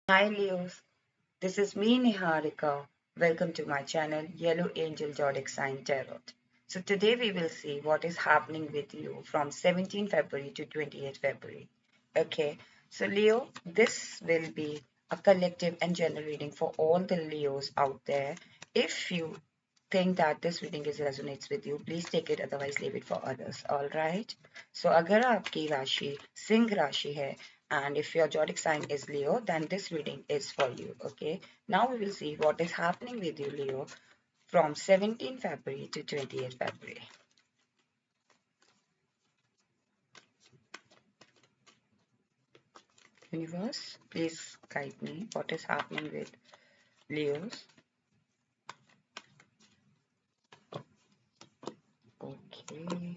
Hi Leos, this is me Niharika. Welcome to my channel Yellow Angel Zodiac Sign Tarot. So today we will see what is happening with you from 17 February to 28 February. Okay, so Leo, this will be a collective and general reading for all the Leos out there. If you think that this reading is resonates with you, please take it, otherwise leave it for others. All right. So अगर आपकी राशि सिंह राशि है and if your zodiac sign is Leo, then this reading is for you. Okay. Now we will see what is happening with you, Leo, from 17 February to 28 February. Universe, please guide me. What is happening with Leos? Okay.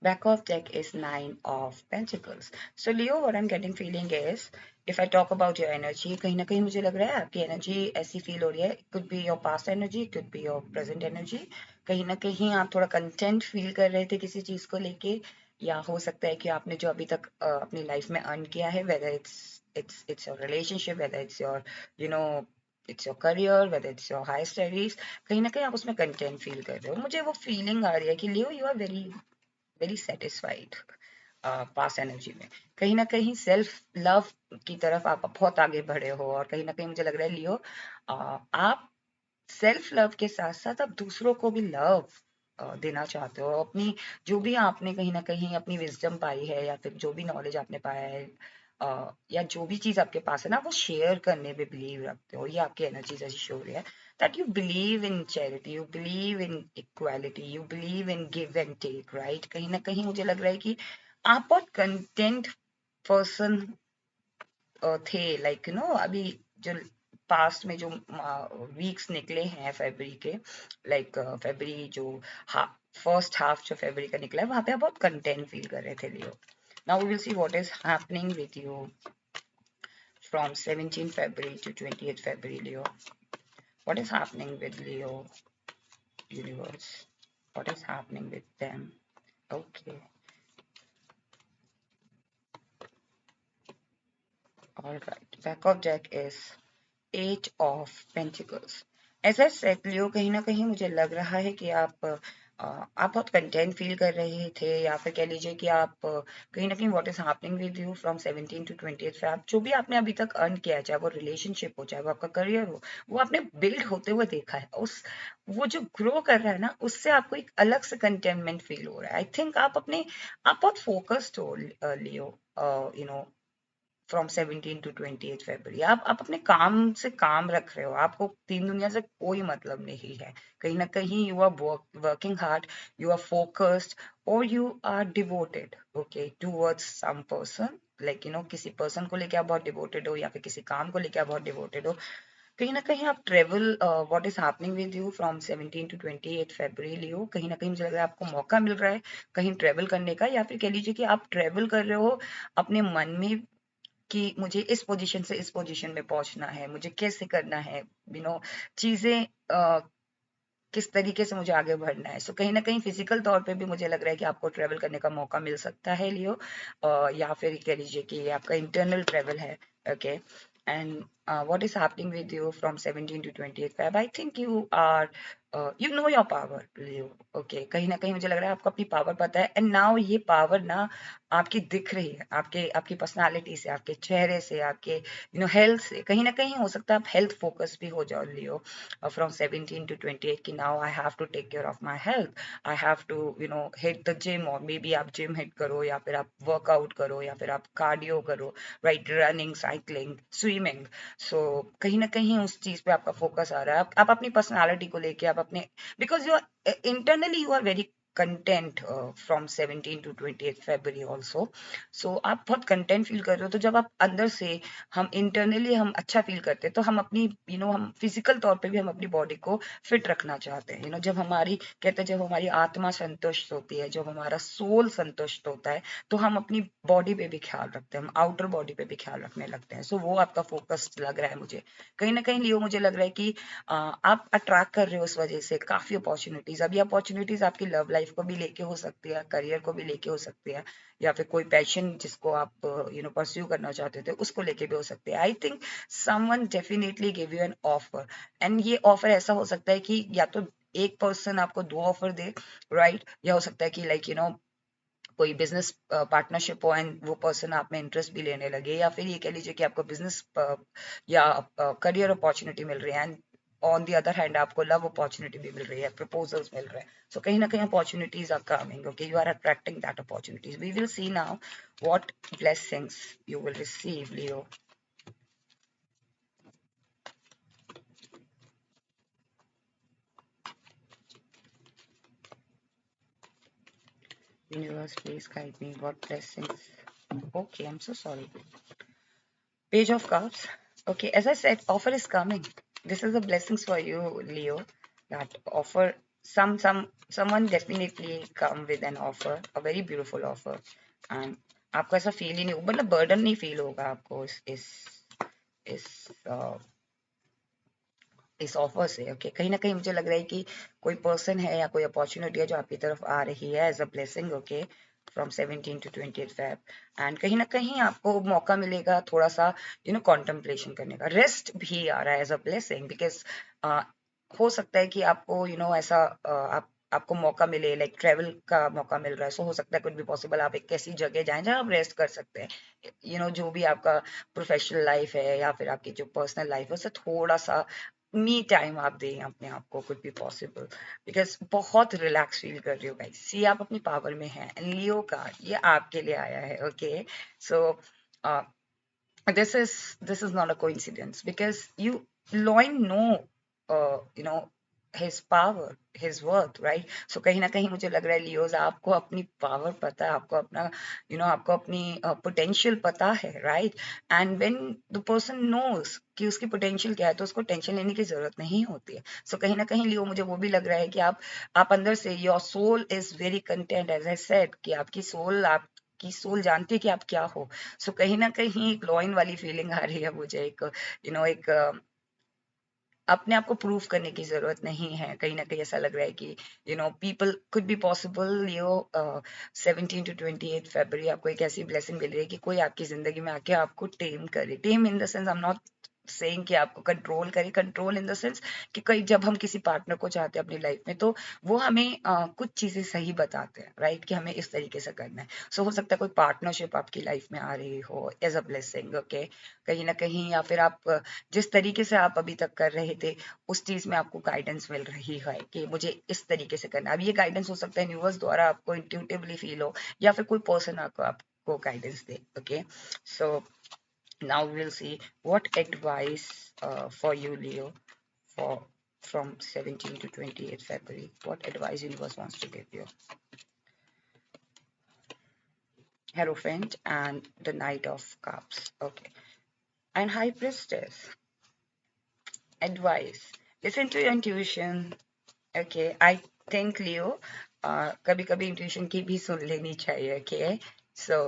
Back of deck is Nine of Pentacles. So Leo, what I'm getting feeling is, if I talk about your energy, कहीं ना कहीं मुझे लग रहा है आपकी energy ऐसी feel हो रही है. It could be your past energy, it could be your present energy. कहीं ना कहीं आप थोड़ा content feel कर रहे थे किसी चीज को लेके, या हो सकता है कि आपने जो अभी तक अपनी life में earn किया है, whether it's your relationship, whether it's your you know it's your career, whether it's your higher studies, कहीं ना कहीं आप उसमें content feel कर रहे हो. मुझे वो feeling आ रही है कि Leo, you are very satisfied pass energy में. कहीं ना कहीं सेल्फ लव की तरफ आप बहुत आगे बढ़े हो, और कहीं ना कहीं मुझे लग रहा है लियो, आप सेल्फ लव के साथ साथ आप दूसरों को भी लव देना चाहते हो. अपनी जो भी आपने कहीं ना कहीं अपनी विजडम पाई है, या फिर जो भी नॉलेज आपने पाया है, या जो भी चीज आपके पास है ना, वो शेयर करने में बिलीव रखते हो. ये आपकी एनर्जी जैसी शो हो रही है that you believe in charity, you believe in equality, you believe in give and take, right? कहीं ना कहीं मुझे लग रहा है कि आप बहुत कंटेंट पर्सन थे, लाइक अभी जो पास्ट में जो वीक्स निकले हैं फरवरी के, लाइक फरवरी जो फर्स्ट हाफ जो फरवरी का निकला है, वहां पे आप बहुत कंटेंट फील कर रहे थे Leo. Now we will see what is happening with you from 17 February to 28 February, Leo. What is happening with Leo, universe? What is happening with them? Okay. All right. Back of deck is Eight of Pentacles. As I said, लियो, कहीं ना कहीं मुझे लग रहा है कि आप बहुत कंटेंट फील कर रहे थे, या फिर कह लीजिए कि आप कहीं ना कहीं what is happening with you from 17 to 28. आप जो भी आपने अभी तक अर्न किया है, चाहे वो रिलेशनशिप हो, चाहे वो आपका करियर हो, वो आपने बिल्ड होते हुए देखा है. उस वो जो ग्रो कर रहा है ना, उससे आपको एक अलग से कंटेनमेंट फील हो रहा है. आई थिंक आप बहुत फोकस्ड हो लियो, you know from 17 to 28 February. आप अपने काम से काम रख रहे हो, आपको तीन दुनिया से कोई मतलब नहीं है. कहीं ना कहीं you are working hard, you are focused, और you are devoted, okay, towards some person. Like किसी पर्सन को लेके आप बहुत डिवोटेड हो, या फिर किसी काम को लेके आप बहुत डिवोटेड हो. कहीं ना कहीं आप travel, what is happening with you from 17 to 28 February, लियो, कहीं ना कहीं मुझे लग रहा है आपको मौका मिल रहा है कहीं ट्रेवल करने का, या फिर कह लीजिए कि आप ट्रेवल कर रहे हो अपने मन में कि मुझे इस पोजीशन से इस पोजीशन में पहुंचना है, मुझे कैसे करना है, चीजें किस तरीके से मुझे आगे बढ़ना है. सो कहीं ना कहीं फिजिकल तौर पे भी मुझे लग रहा है कि आपको ट्रेवल करने का मौका मिल सकता है लियो, या फिर कह लीजिए कि ये आपका इंटरनल ट्रेवल है. Okay. And what is happening with you from 17 to 28 Feb? I think you know your power, Leo. Okay, कहीं ना कहीं मुझे लग रहा है आपको अपनी पावर पता है, एंड नाउ ये पावर ना आपकी दिख रही है, आपके आपकी पर्सनालिटी से, आपके चेहरे से, आपके हेल्थ से. कहीं ना कहीं हो सकता है आप हेल्थ फोकस भी हो जाओ लियो फ्रॉम 17 to 28, कि now I have to take care of my health, I have to hit the gym, और मे बी आप जिम हिट करो, या फिर आप वर्कआउट करो, या फिर आप कार्डियो करो, राइट, रनिंग, साइकिलिंग, स्विमिंग. सो कहीं ना कहीं उस चीज पे आपका फोकस आ रहा है. आप अपनी पर्सनालिटी को लेके, आप अपने, because you are internally you are very content from 17 to 28 February also. So आप बहुत कंटेंट फील कर रहे हो. तो जब आप अंदर से, हम इंटरनली हम अच्छा फील करते हैं, तो हम अपनी हम फिजिकल तौर पे भी हम अपनी बॉडी को फिट रखना चाहते हैं. जब हमारी, कहते हैं, जब हमारी आत्मा संतुष्ट होती है, जब हमारा सोल संतुष्ट होता है, तो हम अपनी बॉडी पे भी ख्याल रखते हैं, हम आउटर बॉडी पे भी ख्याल रखने लगते हैं. सो वो आपका फोकस लग रहा है मुझे. कहीं ना कहीं लियो, मुझे लग रहा है कि आप अट्रैक्ट कर रहे हो उस वजह से काफी अपॉर्चुनिटीज. अभी अपॉर्चुनिटीज आपकी लव लाइफ लाइफ को भी लेके हो सकती है, करियर को भी लेके हो सकती है, या फिर कोई पैशन जिसको आप परस्यू करना चाहते थे उसको लेके भी हो सकती है। I think someone definitely give you an offer, and ये ऑफर ऐसा हो सकता है कि या तो एक पर्सन आपको दो ऑफर दे, राइट, या हो सकता है कि लाइक कोई बिजनेस पार्टनरशिप हो एंड वो पर्सन आप में इंटरेस्ट भी लेने लगे, या फिर ये कह लीजिए कि आपको बिजनेस या करियर अपॉर्चुनिटी मिल रही है, and on the other hand आपको लव अपॉर्चुनिटी भी मिल रही है, प्रपोजल्स मिल रहे हैं। सो कहीं ना कहीं opportunities are coming, okay, you are attracting that opportunities. We will see now what blessings you will receive, Leo. Universe, please guide me. What blessings? Okay, I'm so sorry. Page of Cups. Okay, as I said, offer is coming. This is a blessings for you, Leo. That offer, someone definitely come with an offer, a very beautiful offer, and आपको ऐसा feel ही नहीं होगा, मतलब burden नहीं feel होगा आपको इस इस ऑफर से। ओके, कहीं ना कहीं मुझे लग रहा है कि कोई पर्सन है या कोई अपॉर्चुनिटी है जो आपकी तरफ आ रही है as a blessing, okay, from 17 to 20 Feb, and कहीं ना कहीं आपको मौका मिलेगा थोड़ा सा कॉन्टम्पलेशन करने का। रेस्ट भी आ रहा है एज अ ब्लेसिंग, बिकॉज हो सकता है कि आपको ऐसा आपको मौका मिले, लाइक ट्रेवल का मौका मिल रहा है। सो हो सकता है कुछ भी पॉसिबल आप एक ऐसी जगह जाएं जहां आप रेस्ट कर सकते हैं। जो भी आपका प्रोफेशनल लाइफ है या फिर आपकी जो पर्सनल लाइफ है उससे थोड़ा सा मी टाइम आप दें अपने आप को, कुड बी पॉसिबल, बिकॉज बहुत रिलैक्स फील कर रही हो गाइस। सी, आप अपनी पावर में हैं, लियो कार्ड ये आपके लिए आया है, okay. So this is not a coincidence, because Loin know his power, his worth, right? So कहीं ना कहीं मुझे लग रहा है लियोज, आपको अपनी पावर पता है, आपको अपना आपको अपनी पोटेंशियल पता है, right? And when the person knows कि उसकी पोटेंशियल क्या है तो उसको टेंशन लेने की जरूरत नहीं होती है। सो कहीं ना कहीं लियो, मुझे वो भी लग रहा है कि आप अंदर से, your soul is very content, as I said कि आपकी सोल जानती है कि आप क्या हो। सो कहीं ना कहीं एक लॉइन वाली फीलिंग आ रही है मुझे, एक अपने आप को प्रूव करने की जरूरत नहीं है। कहीं ना कहीं ऐसा लग रहा है कि people could be possible, 17 to 28 February आपको एक ऐसी ब्लेसिंग मिल रही है कि कोई आपकी जिंदगी में आके आपको टेम करे। Tame in the sense, I am not saying कि आपको कंट्रोल करे, कंट्रोल इन द सेंस कि कई जब हम किसी पार्टनर को चाहते हैं अपनी लाइफ में तो वो हमें कुछ चीजें सही बताते हैं, राइट, कि हमें इस तरीके से करना है। सो हो सकता है कोई पार्टनरशिप आपकी लाइफ में आ रही हो एज अ ब्लेसिंग, ओके, कहीं ना कहीं, या फिर आप जिस तरीके से आप अभी तक कर रहे थे उस चीज में आपको गाइडेंस मिल रही है कि मुझे इस तरीके से करना है। अब ये गाइडेंस हो सकता है यूनिवर्स द्वारा आपको इंट्यूटिवली फील हो, या फिर कोई पर्सन आपको guidance they, okay. So now we'll see what advice for you, Leo, for from 17 to 28 February. What advice universe wants to give you? Hierophant and the Knight of Cups, okay, and High Priestess. Advice: listen to your intuition, okay. I think Leo, कभी कभी intuition की भी सुन लेनी चाहिए, okay. So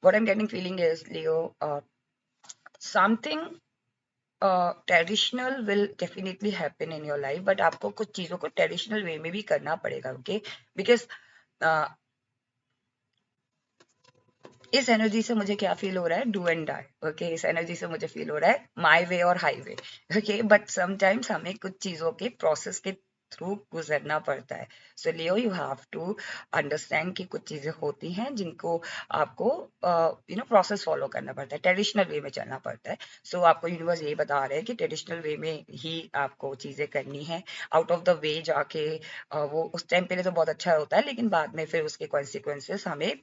what I'm getting feeling is, Leo, something traditional will definitely happen in your life, but आपको कुछ चीजों को ट्रेडिशनल वे में भी करना पड़ेगा, ओके, बिकॉज इस एनर्जी से मुझे क्या फील हो रहा है, डू एंड डाई, ओके। इस एनर्जी से मुझे फील हो रहा है माई वे और हाईवे, ओके, बट समटाइम्स हमें कुछ चीजों के प्रोसेस के थ्रू गुजरना पड़ता है। सो लियो, यू हैव टू अंडरस्टैंड कि कुछ चीजें होती हैं जिनको आपको प्रोसेस फॉलो करना पड़ता है, ट्रेडिशनल वे में चलना पड़ता है। सो आपको यूनिवर्स ये बता रहे हैं कि ट्रेडिशनल वे में ही आपको चीजें करनी है। आउट ऑफ द वे जाके वो उस टाइम पे तो बहुत अच्छा होता है, लेकिन बाद में फिर उसके कॉन्सिक्वेंसेस हमें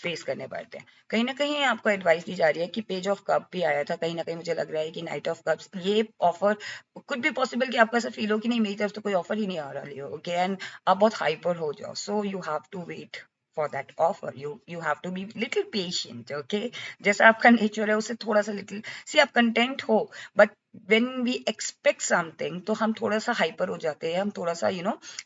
फेस करने पड़ते हैं। कहीं ना कहीं आपको एडवाइस दी जा रही है कि पेज ऑफ कप भी आया था, कहीं ना कहीं मुझे लग रहा है कि नाइट ऑफ कप्स, ये ऑफर कुछ भी पॉसिबल कि आपको ऐसा फील हो कि नहीं, मेरी तरफ तो कोई ऑफर ही नहीं आ रहा, लियो, ओके, एंड आप बहुत हाइपर हो जाओ। So you have to wait for that offer, you have to be little patient, okay. जैसा आपका नेचर है उससे थोड़ा सा लिटिल, सी, आप कंटेंट हो, but when we expect something तो हम थोड़ा सा हाइपर हो जाते हैं, हम थोड़ा सा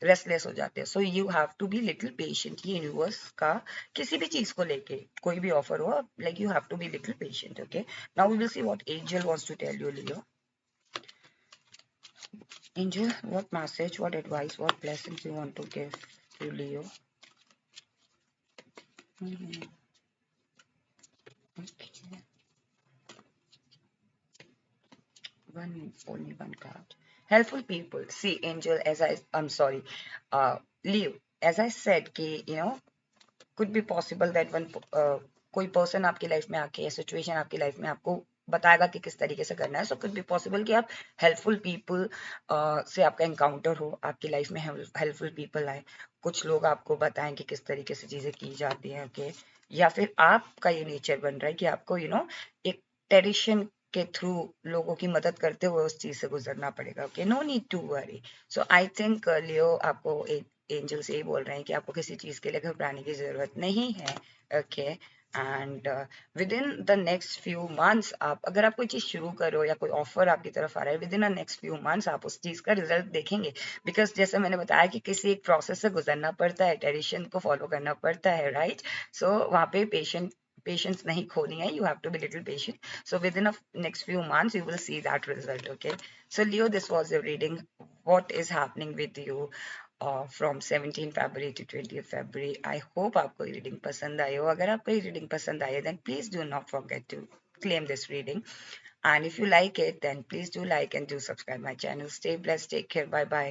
रेस्टलेस हो जाते हैं। So you have to be little patient. ये यूनिवर्स का किसी भी चीज को लेके कोई भी ऑफर हो, like you have to be little patient, okay. Now we will see what angel wants to tell you, Leo. Angel, what message, what advice, what blessings you want to give to Leo. Mhm. Okay. Only one card. Helpful people. See, Angel, I'm sorry, Leo, as I said, could be possible that कोई person आपकी life में आके या situation आपकी life में आपको बताएगा कि किस तरीके से करना है. सो कुड बी पॉसिबल कि आप हेल्पफुल पीपल से आपका एनकाउंटर हो, आपकी लाइफ में हेल्पफुल पीपल आए, कुछ लोग आपको बताएं कि किस तरीके से चीजें की जाती हैं. ओके, या फिर आपका ये नेचर बन रहा है कि आपको एक ट्रेडिशन के थ्रू लोगों की मदद करते हुए उस चीज से गुजरना पड़ेगा. Okay, no need to worry. So I think Leo आपको एक एंजल से ही बोल रहे हैं कि आपको किसी चीज के लिए घबराने की जरूरत नहीं है. Okay, and with in the next few months आप अगर आप कोई चीज शुरू करो या कोई ऑफर आपकी तरफ आ रहा है, with in the next few months आप उस चीज का रिजल्ट देखेंगे. बिकॉज जैसे मैंने बताया कि किसी एक प्रोसेस से गुजरना पड़ता है, ट्रेडिशन को फॉलो करना पड़ता है, राइट. सो वहाँ पे पेशेंस नहीं खोनी है. You have to be little patient. So within a next few months, you will see that result. Okay. So Leo, this was your reading. What is happening with you from 17 February to 20th February? I hope आपको reading पसंद आई हो. अगर आपको ये reading पसंद आई है, then please do not forget to claim this reading. And if you like it, then please do like and do subscribe my channel. Stay blessed. Take care. Bye bye.